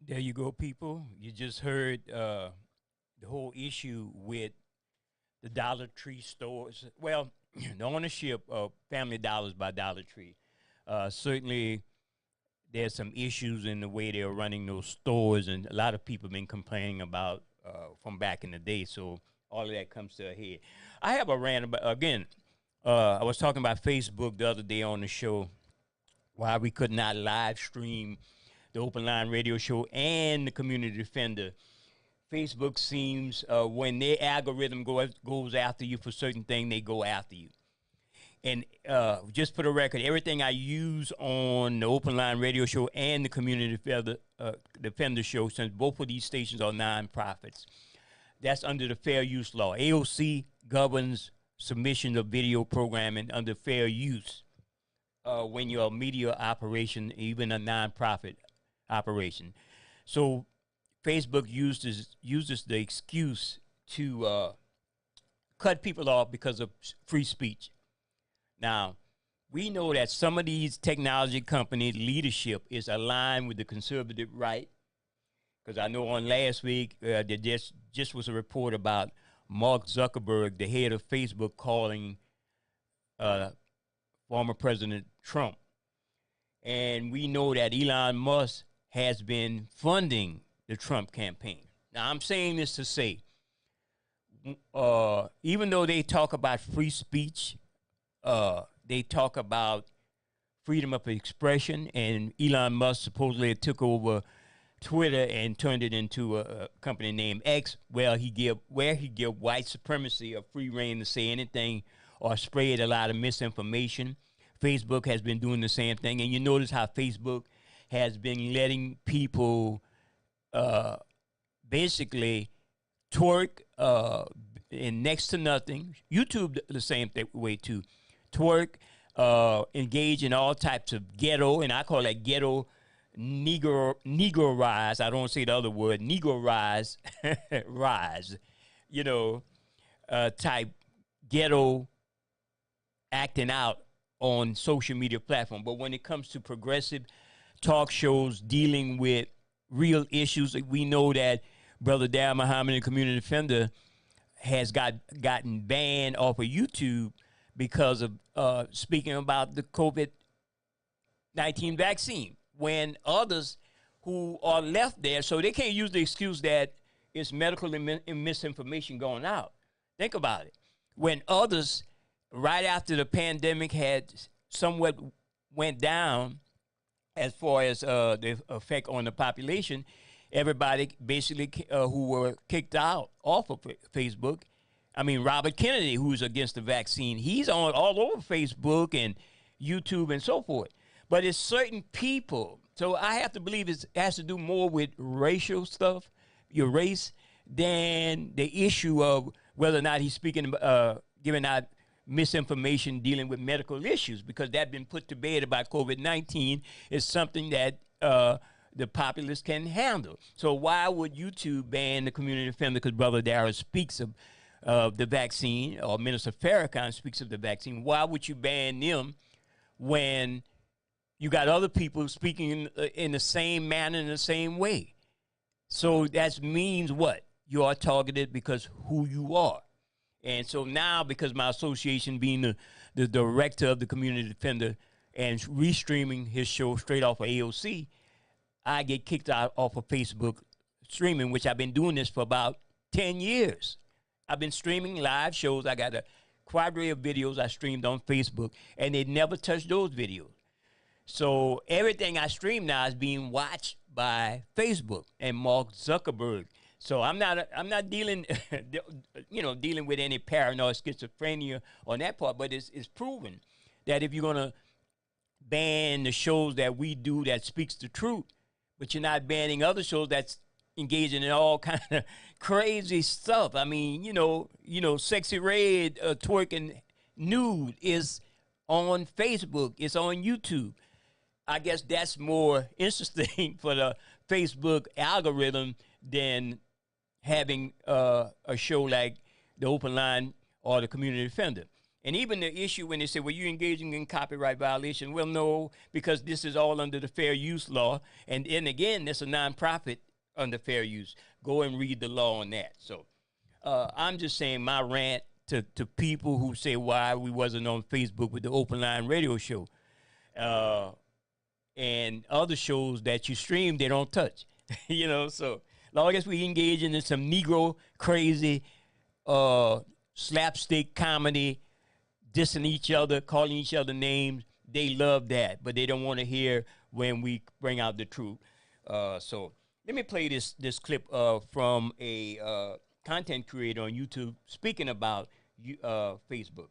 There you go, people. You just heard the whole issue with the Dollar Tree stores. Well, the ownership of Family Dollars by Dollar Tree. Certainly, there's some issues in the way they're running those stores, and a lot of people have been complaining about from back in the day. So all of that comes to a head. I have a rant about, again, I was talking about Facebook the other day on the show, why we could not live stream the Open Line Radio Show and the Community Defender. Facebook seems, when their algorithm goes after you for certain thing, they go after you. And just for the record, everything I use on the Open Line Radio Show and the Community Defender Show, since both of these stations are nonprofits, that's under the Fair Use Law. AOC governs submission of video programming under fair use when you're a media operation, even a nonprofit operation. So Facebook uses the excuse to cut people off because of free speech. Now, we know that some of these technology company leadership is aligned with the conservative right, because I know on last week there just was a report about Mark Zuckerberg, the head of Facebook, calling former President Trump. And we know that Elon Musk has been funding the Trump campaign. Now, I'm saying this to say, even though they talk about free speech, they talk about freedom of expression, and Elon Musk supposedly took over Twitter and turned it into a company named X, where he give white supremacy a free reign to say anything or spread a lot of misinformation. Facebook has been doing the same thing, and you notice how Facebook has been letting people basically twerk in next to nothing. YouTube the same way too. Twerk, engage in all types of ghetto, and I call that ghetto Negro-rise. I don't say the other word, Negro-rise, rise, type ghetto acting out on social media platform. But when it comes to progressive talk shows dealing with real issues, we know that Brother Dal Muhammad, the Community Defender, has gotten banned off of YouTube because of speaking about the COVID-19 vaccine, when others who are left there, so they can't use the excuse that it's medical and misinformation going out. Think about it. When others, right after the pandemic had somewhat went down as far as the effect on the population, everybody basically who were kicked out off of Facebook. I mean, Robert Kennedy, who's against the vaccine, he's on all over Facebook and YouTube and so forth. But it's certain people. So I have to believe it has to do more with racial stuff, your race, than the issue of whether or not he's speaking, giving out misinformation dealing with medical issues, because that's been put to bed about COVID-19 is something that the populace can handle. So why would YouTube ban the Community Defender? Because Brother Darrell speaks of the vaccine, or Minister Farrakhan speaks of the vaccine. Why would you ban them when you got other people speaking in the same manner, in the same way? So that means what? You are targeted because who you are. And so now, because my association being the director of the Community Defender and restreaming his show straight off of AOC, I get kicked out off of Facebook streaming, which I've been doing this for about 10 years. I've been streaming live shows. I got a quadrille of videos I streamed on Facebook, and they never touched those videos. So everything I stream now is being watched by Facebook and Mark Zuckerberg. So I'm not dealing, dealing with any paranoid schizophrenia on that part, but it's proven that if you're gonna ban the shows that we do that speaks the truth, but you're not banning other shows that's engaging in all kind of crazy stuff. I mean, Sexy Red twerking nude is on Facebook. It's on YouTube. I guess that's more interesting for the Facebook algorithm than having a show like the Open Line or the Community Defender. And even the issue when they say, well, you're engaging in copyright violation. Well, no, because this is all under the fair use law. And again, there's a nonprofit under fair use. Go and read the law on that. So I'm just saying my rant to people who say why we wasn't on Facebook with the Open Line radio show. And other shows that you stream, they don't touch. You know, so long as we engage in some Negro crazy slapstick comedy, dissing each other, calling each other names, they love that. But they don't want to hear when we bring out the truth. So let me play this clip from a content creator on YouTube speaking about Facebook.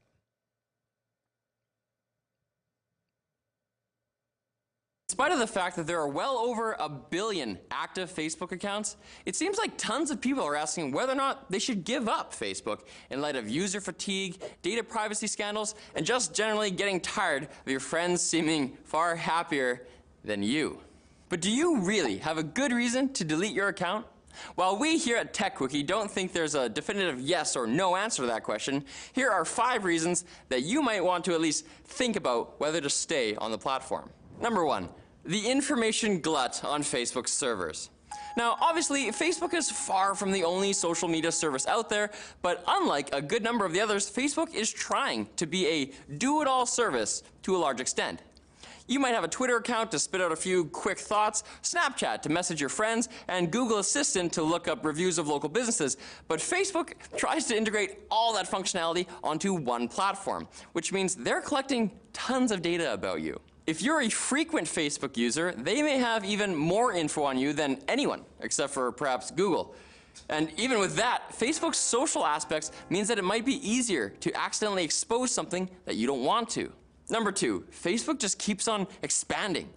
In spite of the fact that there are well over 1 billion active Facebook accounts, it seems like tons of people are asking whether or not they should give up Facebook in light of user fatigue, data privacy scandals, and just generally getting tired of your friends seeming far happier than you. But do you really have a good reason to delete your account? While we here at TechWiki don't think there's a definitive yes or no answer to that question, here are 5 reasons that you might want to at least think about whether to stay on the platform. Number 1, the information glut on Facebook's servers. Now, obviously, Facebook is far from the only social media service out there, but unlike a good number of the others, Facebook is trying to be a do-it-all service to a large extent. You might have a Twitter account to spit out a few quick thoughts, Snapchat to message your friends, and Google Assistant to look up reviews of local businesses. But Facebook tries to integrate all that functionality onto one platform, which means they're collecting tons of data about you. If you're a frequent Facebook user, they may have even more info on you than anyone, except for perhaps Google. And even with that, Facebook's social aspects means that it might be easier to accidentally expose something that you don't want to. Number 2, Facebook just keeps on expanding.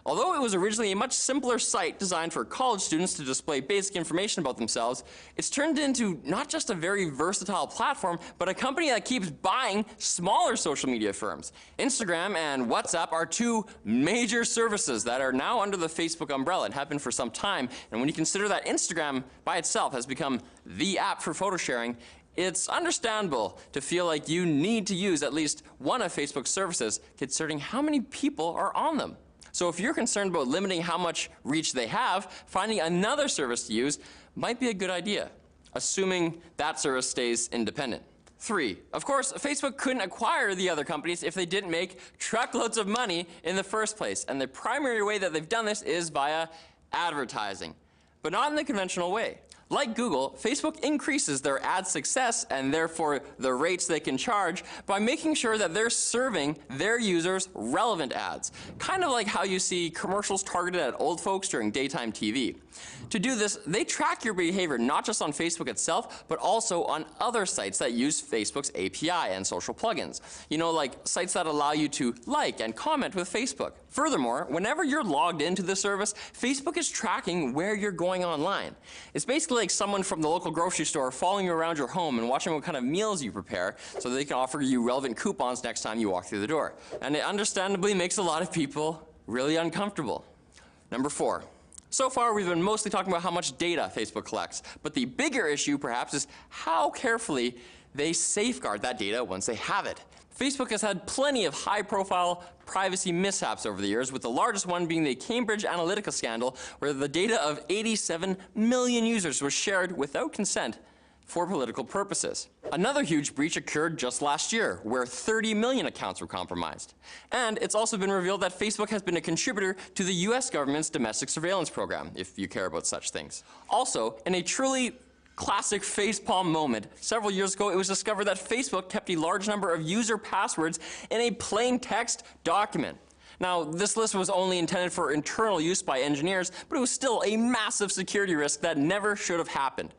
Although it was originally a much simpler site designed for college students to display basic information about themselves, it's turned into not just a very versatile platform, but a company that keeps buying smaller social media firms. Instagram and WhatsApp are 2 major services that are now under the Facebook umbrella and have been for some time. And when you consider that Instagram by itself has become the app for photo sharing, it's understandable to feel like you need to use at least one of Facebook's services, considering how many people are on them. So if you're concerned about limiting how much reach they have, finding another service to use might be a good idea, assuming that service stays independent. 3, of course, Facebook couldn't acquire the other companies if they didn't make truckloads of money in the first place. And the primary way that they've done this is via advertising, but not in the conventional way. Like Google, Facebook increases their ad success and therefore the rates they can charge by making sure that they're serving their users relevant ads. Kind of like how you see commercials targeted at old folks during daytime TV. To do this, they track your behavior not just on Facebook itself, but also on other sites that use Facebook's API and social plugins. You know, like sites that allow you to like and comment with Facebook. Furthermore, whenever you're logged into the service, Facebook is tracking where you're going online. It's basically like someone from the local grocery store following you around your home and watching what kind of meals you prepare so they can offer you relevant coupons next time you walk through the door. And it understandably makes a lot of people really uncomfortable. Number 4. So far, we've been mostly talking about how much data Facebook collects, but the bigger issue, perhaps, is how carefully they safeguard that data once they have it. Facebook has had plenty of high-profile privacy mishaps over the years, with the largest one being the Cambridge Analytica scandal, where the data of 87 million users was shared without consent for political purposes. Another huge breach occurred just last year, where 30 million accounts were compromised. And it's also been revealed that Facebook has been a contributor to the US government's domestic surveillance program, if you care about such things. Also, in a truly classic facepalm moment, several years ago it was discovered that Facebook kept a large number of user passwords in a plain text document. Now, this list was only intended for internal use by engineers, but it was still a massive security risk that never should have happened.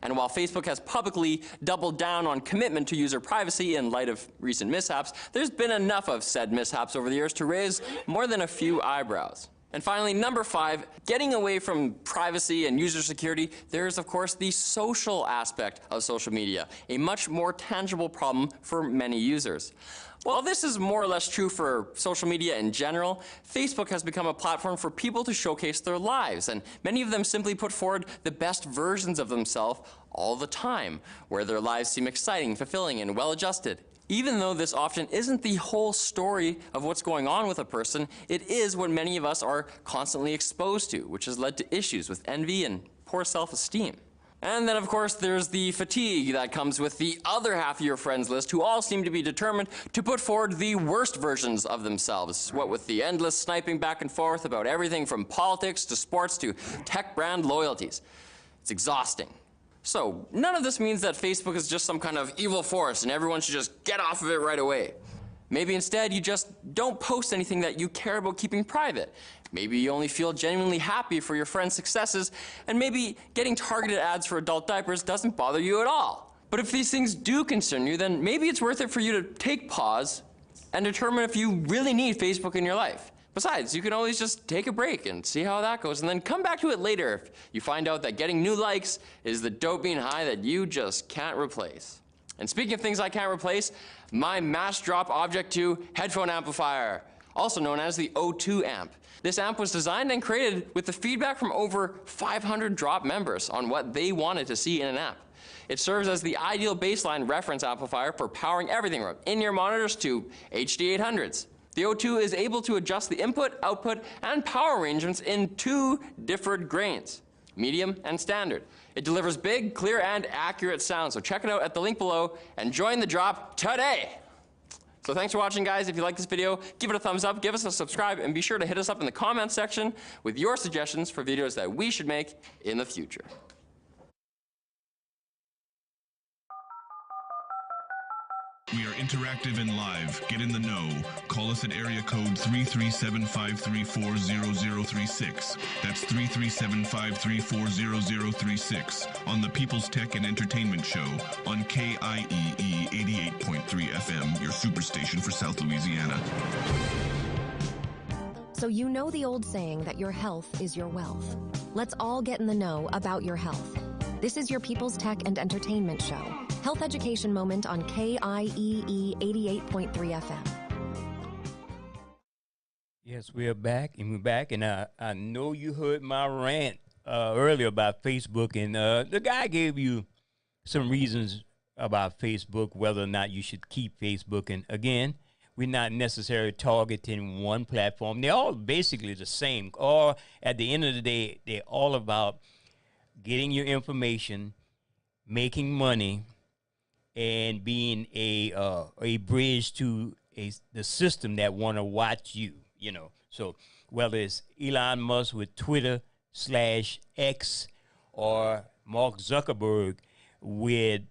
And while Facebook has publicly doubled down on commitment to user privacy in light of recent mishaps, there's been enough of said mishaps over the years to raise more than a few eyebrows. And finally, number 5, getting away from privacy and user security, there is, of course, the social aspect of social media, a much more tangible problem for many users. While this is more or less true for social media in general, Facebook has become a platform for people to showcase their lives, and many of them simply put forward the best versions of themselves all the time, where their lives seem exciting, fulfilling, and well-adjusted. Even though this often isn't the whole story of what's going on with a person, it is what many of us are constantly exposed to, which has led to issues with envy and poor self-esteem. And then, of course, there's the fatigue that comes with the other half of your friends list, who all seem to be determined to put forward the worst versions of themselves, what with the endless sniping back and forth about everything from politics to sports to tech brand loyalties. It's exhausting. So, none of this means that Facebook is just some kind of evil force and everyone should just get off of it right away. Maybe instead you just don't post anything that you care about keeping private. Maybe you only feel genuinely happy for your friends' successes, and maybe getting targeted ads for adult diapers doesn't bother you at all. But if these things do concern you, then maybe it's worth it for you to take pause and determine if you really need Facebook in your life. Besides, you can always just take a break and see how that goes, and then come back to it later if you find out that getting new likes is the dopamine high that you just can't replace. And speaking of things I can't replace, my Mass Drop Object 2 headphone amplifier, also known as the O2 amp. This amp was designed and created with the feedback from over 500 Drop members on what they wanted to see in an amp. It serves as the ideal baseline reference amplifier for powering everything from in-ear monitors to HD 800s. The O2 is able to adjust the input, output, and power arrangements in 2 different grains, medium and standard. It delivers big, clear, and accurate sound, so check it out at the link below and join the drop today. So thanks for watching, guys. If you like this video, give it a thumbs up, give us a subscribe, and be sure to hit us up in the comments section with your suggestions for videos that we should make in the future. We are interactive and live. Get in the know. Call us at area code 337-534-0036. That's 337-534-0036 on the People's Tech and Entertainment Show on KIEE 88.3 FM, your superstation for South Louisiana. So you know the old saying that your health is your wealth. Let's all get in the know about your health. This is your People's Tech and Entertainment Show. Health education moment on KIEE 88.3 FM. Yes, we're back, and I know you heard my rant earlier about Facebook, and the guy gave you some reasons about Facebook, whether or not you should keep Facebook. And again, we're not necessarily targeting one platform. They're all basically the same, or at the end of the day, they're all about getting your information, making money, and being a bridge to the system that want to watch you, you know. So whether it's Elon Musk with Twitter/X or Mark Zuckerberg with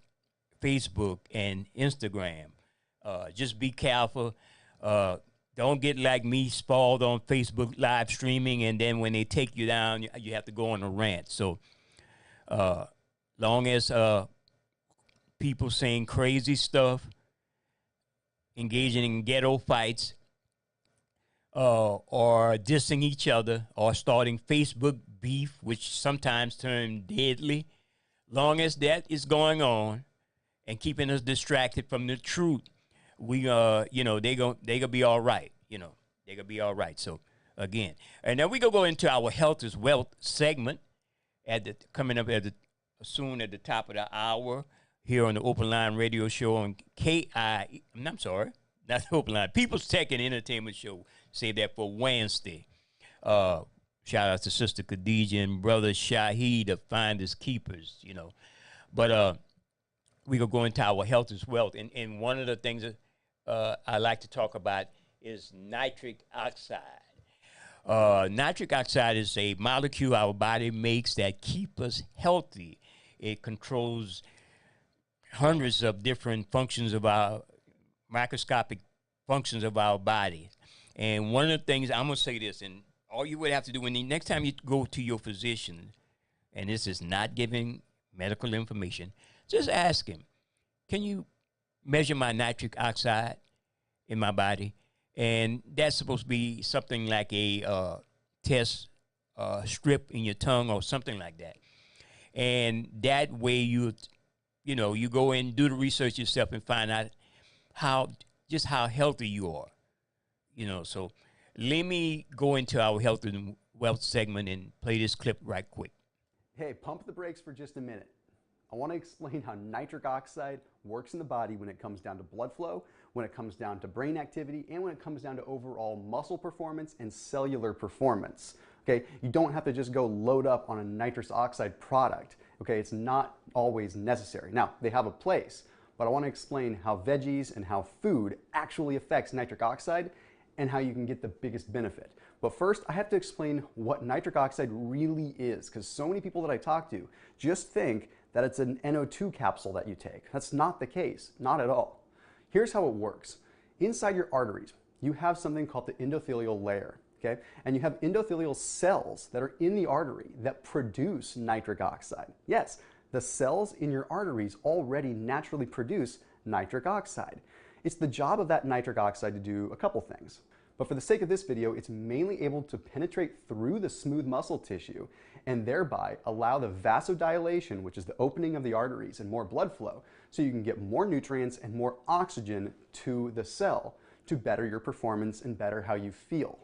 Facebook and Instagram, just be careful. Don't get like me, spoiled on Facebook live streaming, and then when they take you down, you have to go on a rant. So long as people saying crazy stuff, engaging in ghetto fights, or dissing each other, or starting Facebook beef, which sometimes turn deadly, long as that is going on and keeping us distracted from the truth, we they gonna be all right. You know, they gonna be all right. So again, and then we gonna go into our health is wealth segment coming up soon at the top of the hour here on the Open Line Radio Show on I'm sorry, not the Open Line, People's Tech and Entertainment Show. Save that for Wednesday. Shout out to Sister Khadijah and Brother Shahid, the finders keepers, you know. But we gonna go into our health is wealth, and one of the things that I like to talk about is nitric oxide. Nitric oxide is a molecule our body makes that keep us healthy. It controls hundreds of different functions of our microscopic functions of our body. And one of the things, I'm going to say this, and all you would have to do next time you go to your physician, and this is not giving medical information, just ask him, can you measure my nitric oxide in my body? And that's supposed to be something like a test strip in your tongue or something like that. And that way you go in, do the research yourself and find out how healthy you are. You know, so let me go into our health and wealth segment and play this clip right quick. Hey, pump the brakes for just a minute. I want to explain how nitric oxide works in the body when it comes down to blood flow, when it comes down to brain activity, and when it comes down to overall muscle performance and cellular performance. Okay, you don't have to just go load up on a nitrous oxide product. Okay, it's not always necessary. Now, they have a place, but I want to explain how veggies and how food actually affects nitric oxide and how you can get the biggest benefit. But first, I have to explain what nitric oxide really is, because so many people that I talk to just think that it's an NO2 capsule that you take. That's not the case, not at all. Here's how it works. Inside your arteries, you have something called the endothelial layer. Okay? And you have endothelial cells that are in the artery that produce nitric oxide. Yes, the cells in your arteries already naturally produce nitric oxide. It's the job of that nitric oxide to do a couple things. But for the sake of this video, it's mainly able to penetrate through the smooth muscle tissue and thereby allow the vasodilation, which is the opening of the arteries, and more blood flow, so you can get more nutrients and more oxygen to the cell to better your performance and better how you feel.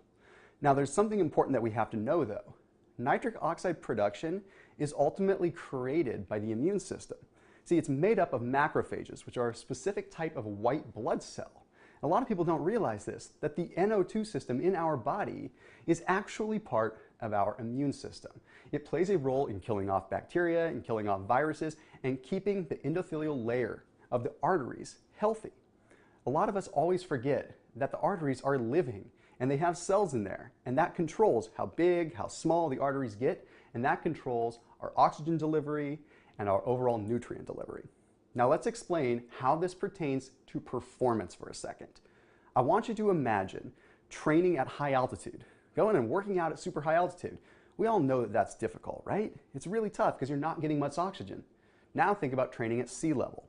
Now, there's something important that we have to know, though. Nitric oxide production is ultimately created by the immune system. See, it's made up of macrophages, which are a specific type of white blood cell. A lot of people don't realize this, that the NO2 system in our body is actually part of our immune system. It plays a role in killing off bacteria and killing off viruses and keeping the endothelial layer of the arteries healthy. A lot of us always forget that the arteries are living and they have cells in there, and that controls how big, how small the arteries get, and that controls our oxygen delivery and our overall nutrient delivery. Now let's explain how this pertains to performance for a second. I want you to imagine training at high altitude, going and working out at super high altitude. We all know that that's difficult, right? It's really tough because you're not getting much oxygen. Now think about training at sea level.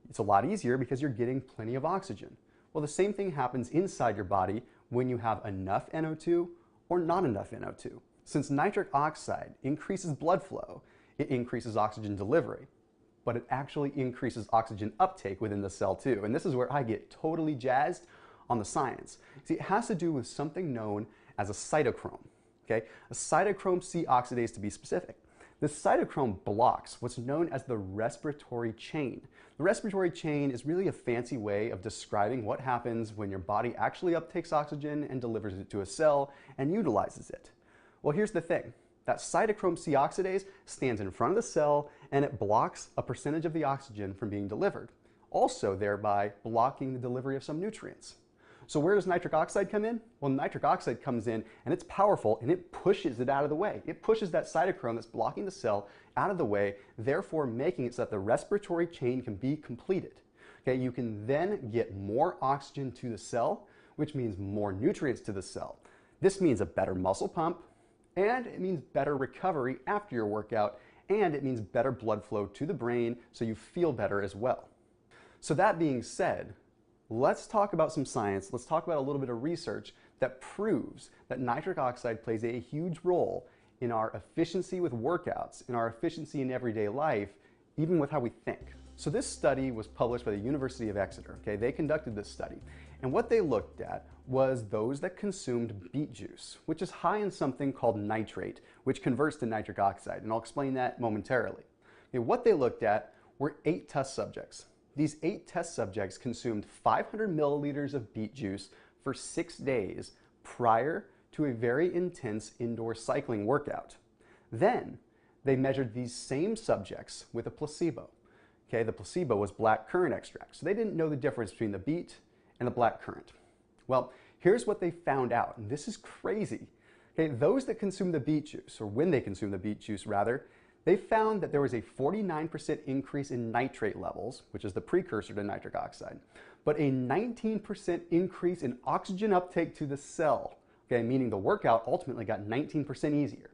It's a lot easier because you're getting plenty of oxygen. Well, the same thing happens inside your body when you have enough NO2 or not enough NO2. Since nitric oxide increases blood flow, it increases oxygen delivery, but it actually increases oxygen uptake within the cell too. And this is where I get totally jazzed on the science. See, it has to do with something known as a cytochrome, okay? A cytochrome C oxidase to be specific. This cytochrome blocks what's known as the respiratory chain. The respiratory chain is really a fancy way of describing what happens when your body actually uptakes oxygen and delivers it to a cell and utilizes it. Well, here's the thing. That cytochrome C oxidase stands in front of the cell and it blocks a percentage of the oxygen from being delivered, also thereby blocking the delivery of some nutrients. So where does nitric oxide come in? Well, nitric oxide comes in and it's powerful and it pushes it out of the way. It pushes that cytochrome that's blocking the cell out of the way, therefore making it so that the respiratory chain can be completed. Okay, you can then get more oxygen to the cell, which means more nutrients to the cell. This means a better muscle pump, and it means better recovery after your workout, and it means better blood flow to the brain so you feel better as well. So that being said, let's talk about some science. Let's talk about a little bit of research that proves that nitric oxide plays a huge role in our efficiency with workouts, in our efficiency in everyday life, even with how we think. So this study was published by the University of Exeter. Okay, they conducted this study. And what they looked at was those that consumed beet juice, which is high in something called nitrate, which converts to nitric oxide. And I'll explain that momentarily. Okay, what they looked at were 8 test subjects. These 8 test subjects consumed 500 milliliters of beet juice for 6 days prior to a very intense indoor cycling workout. Then they measured these same subjects with a placebo. Okay, the placebo was black currant extract, so they didn't know the difference between the beet and the black currant. Well, here's what they found out, and this is crazy. Okay, those that consumed the beet juice, or when they consumed the beet juice rather, they found that there was a 49% increase in nitrate levels, which is the precursor to nitric oxide, but a 19% increase in oxygen uptake to the cell, okay, meaning the workout ultimately got 19% easier.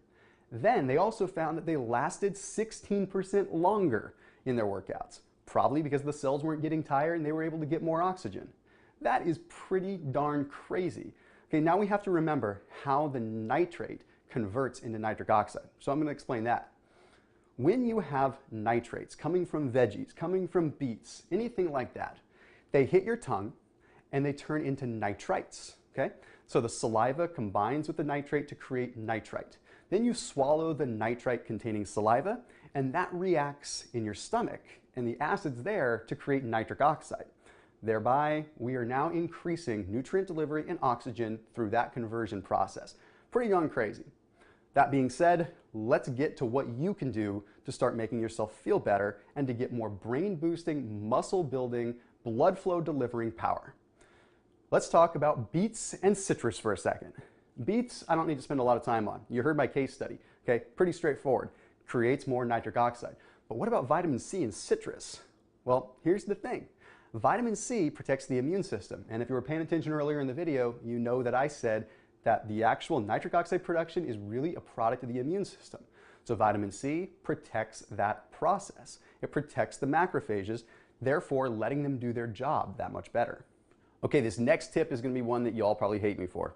Then they also found that they lasted 16% longer in their workouts, probably because the cells weren't getting tired and they were able to get more oxygen. That is pretty darn crazy. Okay, now we have to remember how the nitrate converts into nitric oxide. So I'm going to explain that. When you have nitrates coming from veggies, coming from beets, anything like that, they hit your tongue and they turn into nitrites. Okay? So the saliva combines with the nitrate to create nitrite. Then you swallow the nitrite containing saliva and that reacts in your stomach and the acids there to create nitric oxide. Thereby, we are now increasing nutrient delivery and oxygen through that conversion process. Pretty darn crazy. That being said, let's get to what you can do to start making yourself feel better and to get more brain boosting, muscle building, blood flow delivering power. Let's talk about beets and citrus for a second. Beets, I don't need to spend a lot of time on. You heard my case study, okay? Pretty straightforward. Creates more nitric oxide. But what about vitamin C in citrus? Well, here's the thing. Vitamin C protects the immune system. And if you were paying attention earlier in the video, you know that I said that the actual nitric oxide production is really a product of the immune system. So vitamin C protects that process. It protects the macrophages, therefore letting them do their job that much better. Okay, this next tip is going to be one that you all probably hate me for.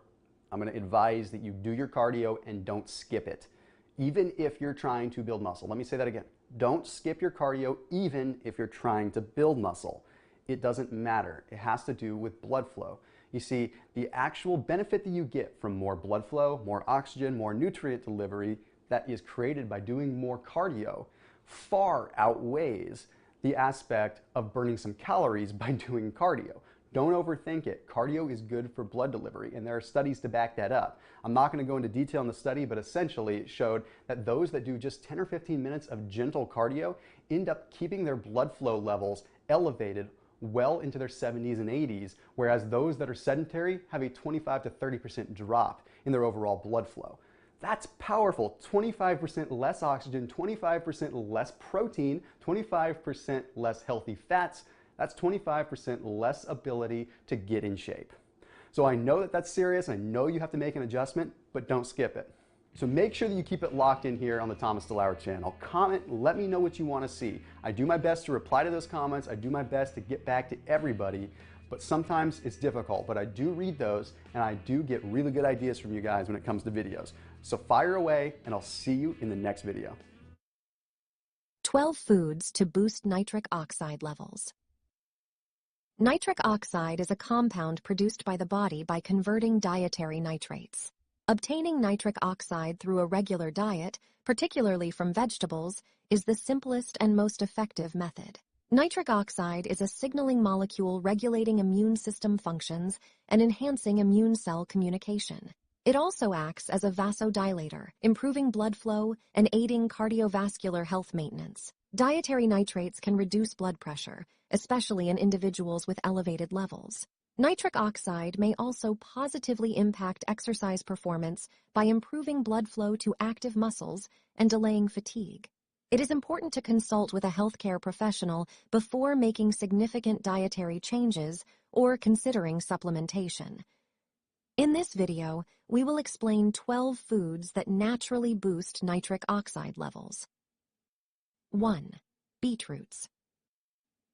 I'm going to advise that you do your cardio and don't skip it, even if you're trying to build muscle. Let me say that again. Don't skip your cardio even if you're trying to build muscle. It doesn't matter. It has to do with blood flow. You see, the actual benefit that you get from more blood flow, more oxygen, more nutrient delivery that is created by doing more cardio far outweighs the aspect of burning some calories by doing cardio. Don't overthink it. Cardio is good for blood delivery, and there are studies to back that up. I'm not going to go into detail in the study, but essentially it showed that those that do just 10 or 15 minutes of gentle cardio end up keeping their blood flow levels elevated well into their 70s and 80s, whereas those that are sedentary have a 25 to 30% drop in their overall blood flow. That's powerful. 25% less oxygen, 25% less protein, 25% less healthy fats. That's 25% less ability to get in shape. So I know that that's serious. I know you have to make an adjustment, but don't skip it. So make sure that you keep it locked in here on the Thomas DeLauer channel. Comment, let me know what you want to see. I do my best to reply to those comments. I do my best to get back to everybody, but sometimes it's difficult. But I do read those, and I do get really good ideas from you guys when it comes to videos. So fire away, and I'll see you in the next video. 12 foods to boost nitric oxide levels. Nitric oxide is a compound produced by the body by converting dietary nitrates. Obtaining nitric oxide through a regular diet, particularly from vegetables, is the simplest and most effective method. Nitric oxide is a signaling molecule regulating immune system functions and enhancing immune cell communication. It also acts as a vasodilator, improving blood flow and aiding cardiovascular health maintenance. Dietary nitrates can reduce blood pressure, especially in individuals with elevated levels. Nitric oxide may also positively impact exercise performance by improving blood flow to active muscles and delaying fatigue. It is important to consult with a healthcare professional before making significant dietary changes or considering supplementation. In this video, we will explain 12 foods that naturally boost nitric oxide levels. 1. Beetroots.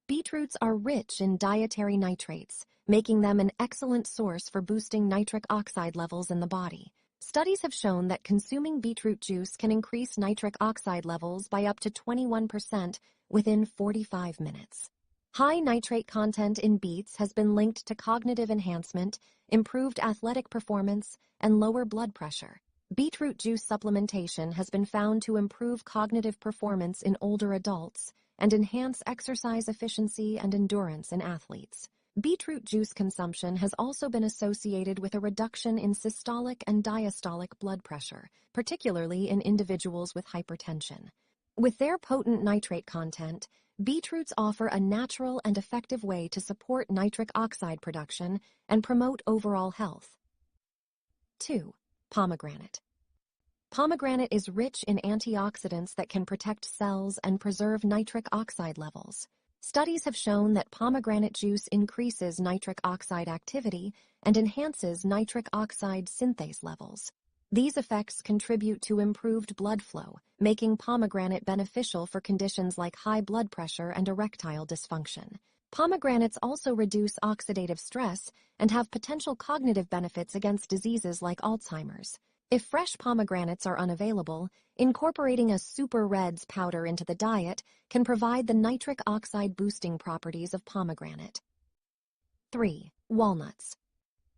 Beetroots are rich in dietary nitrates, making them an excellent source for boosting nitric oxide levels in the body. Studies have shown that consuming beetroot juice can increase nitric oxide levels by up to 21% within 45 minutes. High nitrate content in beets has been linked to cognitive enhancement, improved athletic performance, and lower blood pressure. Beetroot juice supplementation has been found to improve cognitive performance in older adults and enhance exercise efficiency and endurance in athletes. Beetroot juice consumption has also been associated with a reduction in systolic and diastolic blood pressure, particularly in individuals with hypertension. With their potent nitrate content, beetroots offer a natural and effective way to support nitric oxide production and promote overall health. 2. Pomegranate. Pomegranate is rich in antioxidants that can protect cells and preserve nitric oxide levels. Studies have shown that pomegranate juice increases nitric oxide activity and enhances nitric oxide synthase levels. These effects contribute to improved blood flow, making pomegranate beneficial for conditions like high blood pressure and erectile dysfunction. Pomegranates also reduce oxidative stress and have potential cognitive benefits against diseases like Alzheimer's. If fresh pomegranates are unavailable, incorporating a super reds powder into the diet can provide the nitric oxide boosting properties of pomegranate. 3. Walnuts.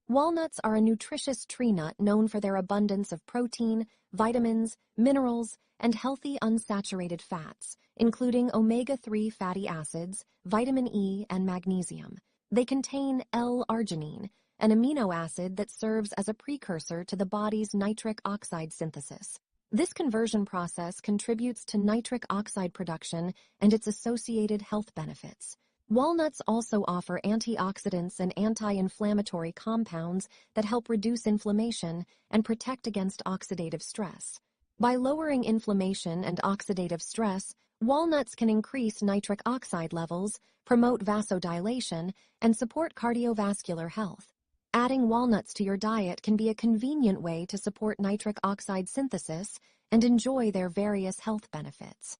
Walnuts are a nutritious tree nut known for their abundance of protein, vitamins, minerals, and healthy unsaturated fats, including omega-3 fatty acids, vitamin E, and magnesium. They contain L-arginine, an amino acid that serves as a precursor to the body's nitric oxide synthesis. This conversion process contributes to nitric oxide production and its associated health benefits. Walnuts also offer antioxidants and anti-inflammatory compounds that help reduce inflammation and protect against oxidative stress. By lowering inflammation and oxidative stress, walnuts can increase nitric oxide levels, promote vasodilation, and support cardiovascular health. Adding walnuts to your diet can be a convenient way to support nitric oxide synthesis and enjoy their various health benefits.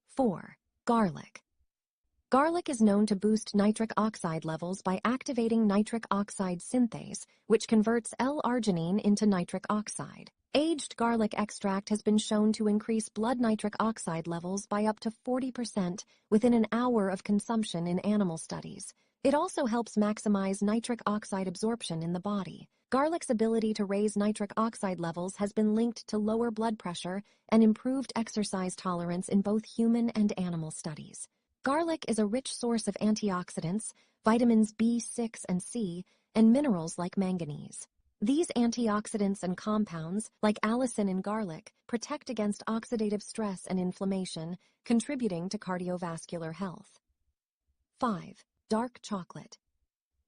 4. Garlic. Garlic is known to boost nitric oxide levels by activating nitric oxide synthase, which converts L-arginine into nitric oxide. Aged garlic extract has been shown to increase blood nitric oxide levels by up to 40% within an hour of consumption in animal studies. It also helps maximize nitric oxide absorption in the body. Garlic's ability to raise nitric oxide levels has been linked to lower blood pressure and improved exercise tolerance in both human and animal studies. Garlic is a rich source of antioxidants, vitamins B6 and C, and minerals like manganese. These antioxidants and compounds, like allicin in garlic, protect against oxidative stress and inflammation, contributing to cardiovascular health. 5. Dark chocolate.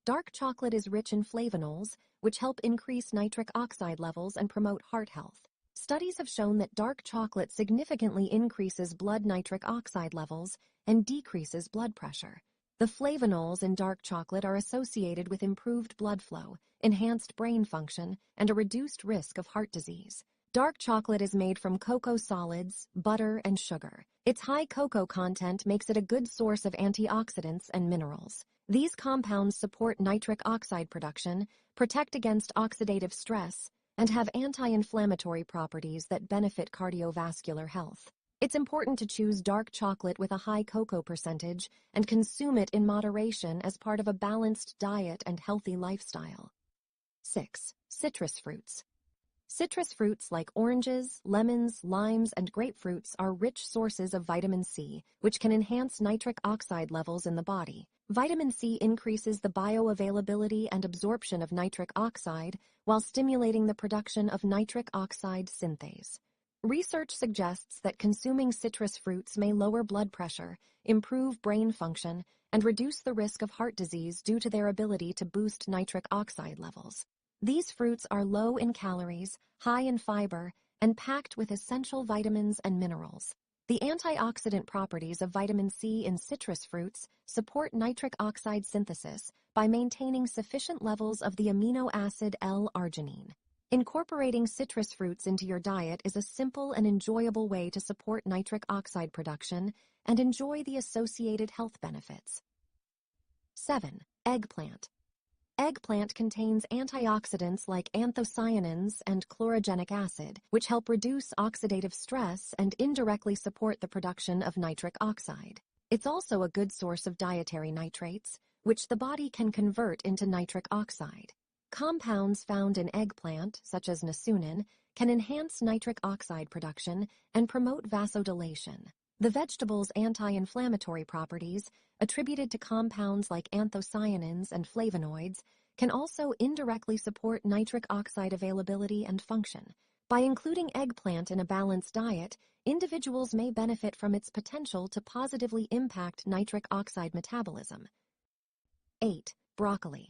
Dark chocolate is rich in flavonols, which help increase nitric oxide levels and promote heart health. Studies have shown that dark chocolate significantly increases blood nitric oxide levels and decreases blood pressure. The flavonols in dark chocolate are associated with improved blood flow, enhanced brain function, and a reduced risk of heart disease. Dark chocolate is made from cocoa solids, butter, and sugar. Its high cocoa content makes it a good source of antioxidants and minerals. These compounds support nitric oxide production, protect against oxidative stress, and have anti-inflammatory properties that benefit cardiovascular health. It's important to choose dark chocolate with a high cocoa percentage and consume it in moderation as part of a balanced diet and healthy lifestyle. 6. Citrus fruits. Citrus fruits like oranges, lemons, limes, and grapefruits are rich sources of vitamin C, which can enhance nitric oxide levels in the body. Vitamin C increases the bioavailability and absorption of nitric oxide while stimulating the production of nitric oxide synthase. Research suggests that consuming citrus fruits may lower blood pressure, improve brain function, and reduce the risk of heart disease due to their ability to boost nitric oxide levels. These fruits are low in calories, high in fiber, and packed with essential vitamins and minerals. The antioxidant properties of vitamin C in citrus fruits support nitric oxide synthesis by maintaining sufficient levels of the amino acid L-arginine. Incorporating citrus fruits into your diet is a simple and enjoyable way to support nitric oxide production and enjoy the associated health benefits. 7. Eggplant. Eggplant contains antioxidants like anthocyanins and chlorogenic acid, which help reduce oxidative stress and indirectly support the production of nitric oxide. It's also a good source of dietary nitrates, which the body can convert into nitric oxide. Compounds found in eggplant, such as nasunin, can enhance nitric oxide production and promote vasodilation. The vegetable's anti-inflammatory properties, attributed to compounds like anthocyanins and flavonoids, can also indirectly support nitric oxide availability and function. By including eggplant in a balanced diet, individuals may benefit from its potential to positively impact nitric oxide metabolism. 8. Broccoli.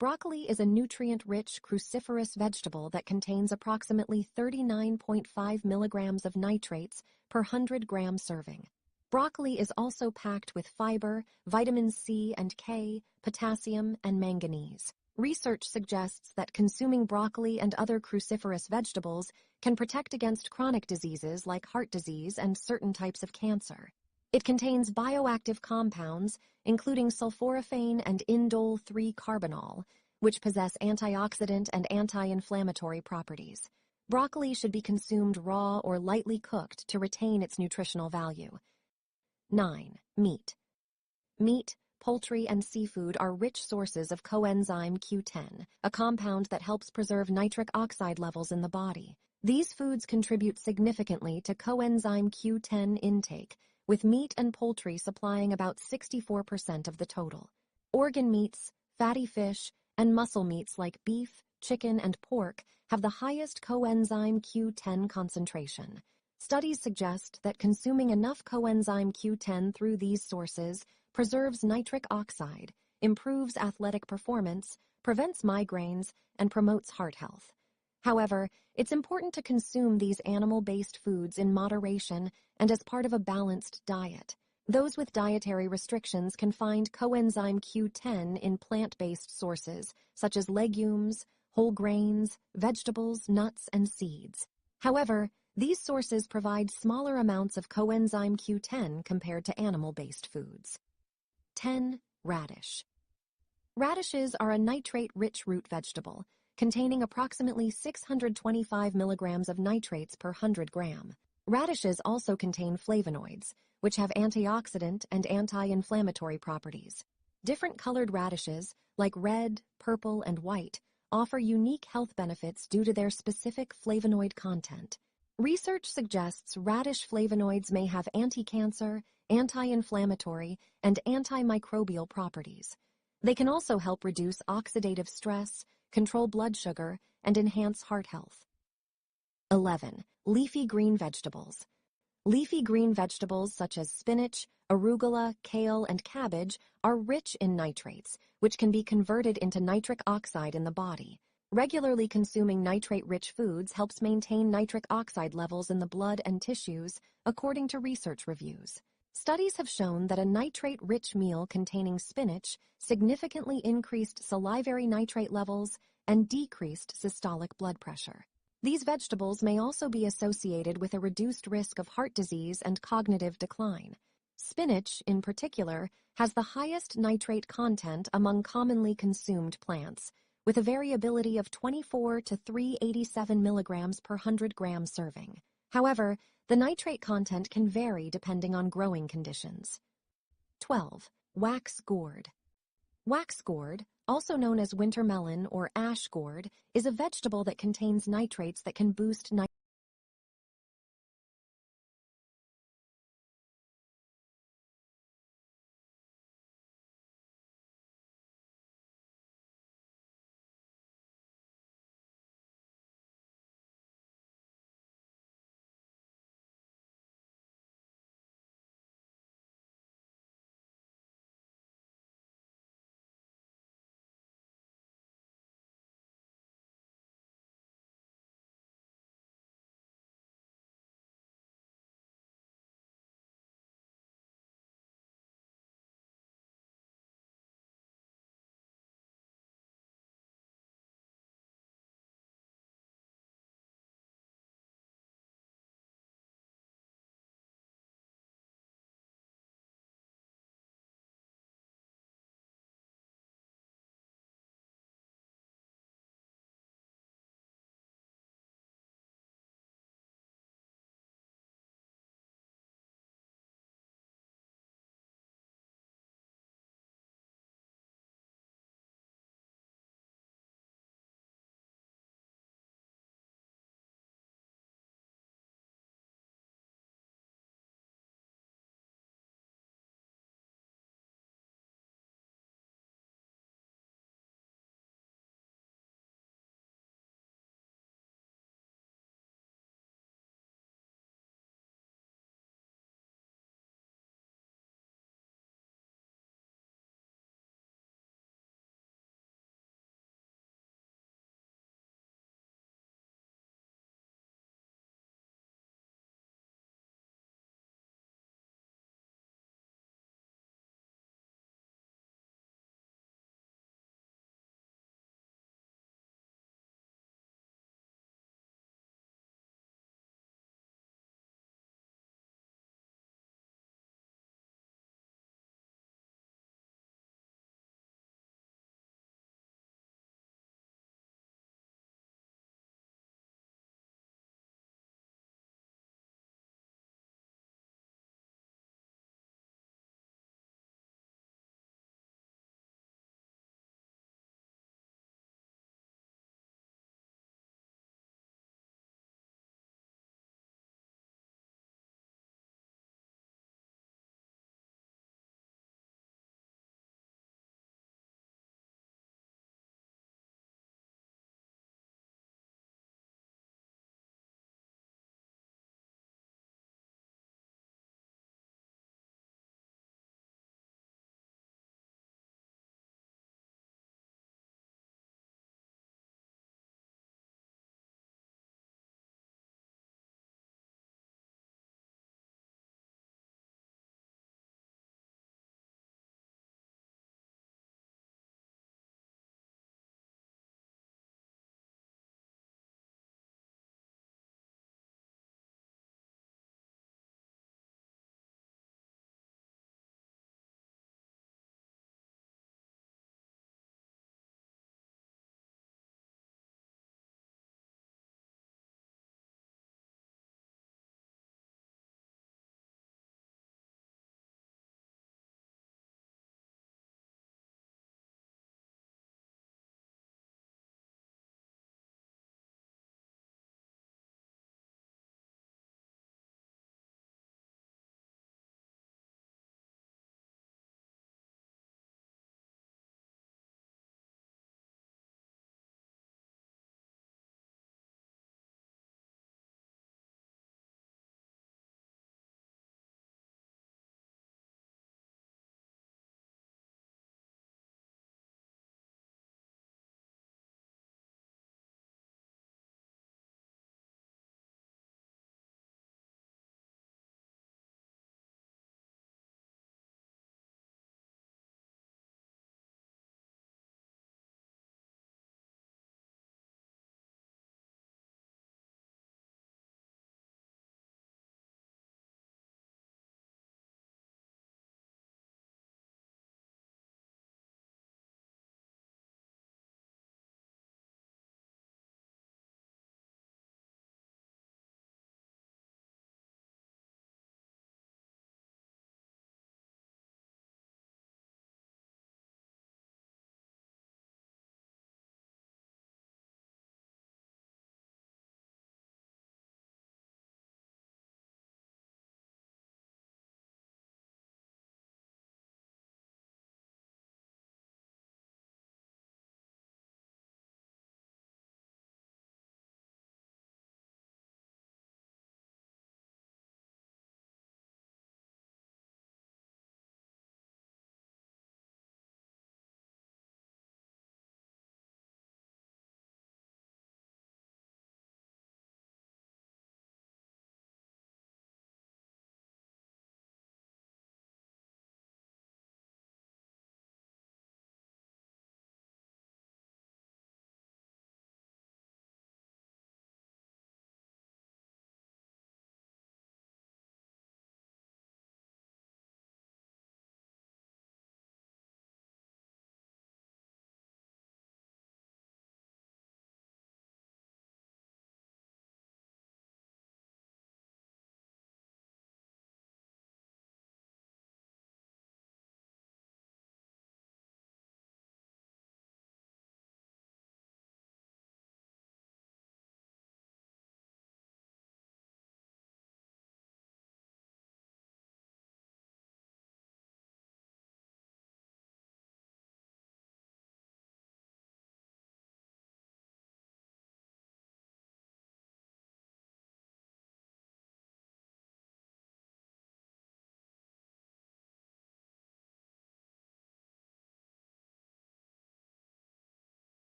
Broccoli is a nutrient-rich cruciferous vegetable that contains approximately 39.5 milligrams of nitrates per 100-gram serving. Broccoli is also packed with fiber, vitamins C and K, potassium, and manganese. Research suggests that consuming broccoli and other cruciferous vegetables can protect against chronic diseases like heart disease and certain types of cancer. It contains bioactive compounds, including sulforaphane and indole-3-carbinol, which possess antioxidant and anti-inflammatory properties. Broccoli should be consumed raw or lightly cooked to retain its nutritional value. 9. Meat. Meat, poultry, and seafood are rich sources of coenzyme Q10, a compound that helps preserve nitric oxide levels in the body. These foods contribute significantly to coenzyme Q10 intake, with meat and poultry supplying about 64% of the total. Organ meats, fatty fish, and muscle meats like beef, chicken, and pork have the highest coenzyme Q10 concentration. Studies suggest that consuming enough coenzyme Q10 through these sources preserves nitric oxide, improves athletic performance, prevents migraines, and promotes heart health. However, it's important to consume these animal-based foods in moderation and as part of a balanced diet. Those with dietary restrictions can find coenzyme Q10 in plant-based sources, such as legumes, whole grains, vegetables, nuts, and seeds. However, these sources provide smaller amounts of coenzyme Q10 compared to animal-based foods. 10. Radish. Radishes are a nitrate-rich root vegetable, containing approximately 625 milligrams of nitrates per 100 gram. Radishes also contain flavonoids, which have antioxidant and anti-inflammatory properties. Different colored radishes, like red, purple, and white, offer unique health benefits due to their specific flavonoid content. Research suggests radish flavonoids may have anti-cancer, anti-inflammatory, and antimicrobial properties. They can also help reduce oxidative stress, control blood sugar, and enhance heart health. 11. Leafy green vegetables. Leafy green vegetables such as spinach, arugula, kale, and cabbage are rich in nitrates, which can be converted into nitric oxide in the body. Regularly consuming nitrate-rich foods helps maintain nitric oxide levels in the blood and tissues, according to research reviews. Studies have shown that a nitrate-rich meal containing spinach significantly increased salivary nitrate levels and decreased systolic blood pressure. These vegetables may also be associated with a reduced risk of heart disease and cognitive decline. Spinach, in particular, has the highest nitrate content among commonly consumed plants, with a variability of 24 to 387 milligrams per 100 gram serving. However, the nitrate content can vary depending on growing conditions. 12. Wax gourd. Wax gourd, also known as winter melon or ash gourd, is a vegetable that contains nitrates that can boost nitrogen